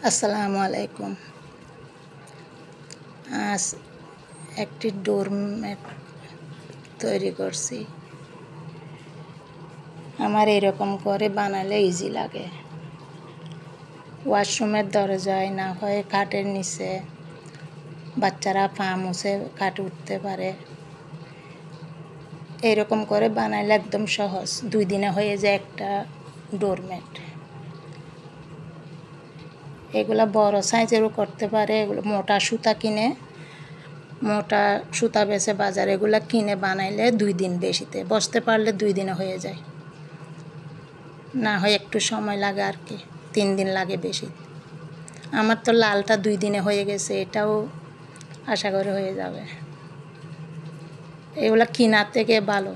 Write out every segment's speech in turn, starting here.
আসসালামু আলাইকুম। আজ একটি ডোরম্যাট তৈরি করছি। আমার এরকম করে বানালে ইজি লাগে। ওয়াশরুমের দরজায় না হয় খাটের নিচে বাচ্চারা পা মুছে খাটে উঠতে পারে। এরকম করে বানাইলে একদম সহজ, 2 দিনে হয়ে যায় একটা ডোরম্যাট। এগুলা বড় সাইজেরও করতে পারে। এগুলো মোটা সুতা বেছে বাজারে এগুলা কিনে বানাইলে 2 দিন বেশিতে বসতে পারলে 2 দিনে হয়ে যায়, না হয় একটু সময় লাগে আর কি, 3 দিন লাগে বেশি। আমার তো লালটা 2 দিনে হয়ে গেছে, এটাও আশা করে হয়ে যাবে। এগুলা কিনার থেকে ভালো।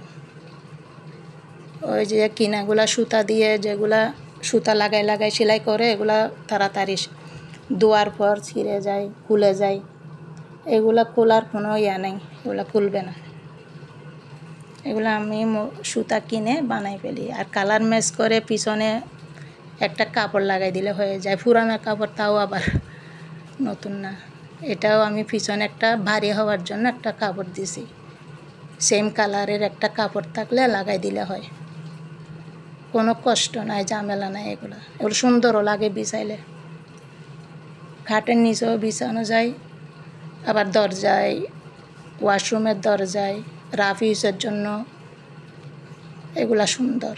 ওই যে কিনাগুলা সুতা দিয়ে যেগুলা সুতা লাগাই সেলাই করে এগুলা তাড়াতাড়ি ধোয়ার পর ছিঁড়ে যায়, খুলে যায়। এগুলা খোলার কোনো নেই, এগুলা খুলবে না। এগুলো আমি সুতা কিনে বানাই ফেলি। আর কালার ম্যাচ করে পিছনে একটা কাপড় লাগাই দিলে হয়ে যায়। পুরানো কাপড়, তাও আবার নতুন না। এটাও আমি পিছনে একটা ভারী হওয়ার জন্য একটা কাপড় দিছি। সেম কালারের একটা কাপড় থাকলে লাগাই দিলে হয়, কোনো কষ্ট নাই, ঝামেলা নাই। এগুলো সুন্দরও লাগে বিছাইলে। খাটের নিচেও বিছানো যায়, আবার দরজায়, ওয়াশরুমের দরজায়, রাফ ইউজের জন্য এগুলা সুন্দর,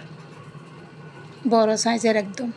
বড় সাইজের একদম।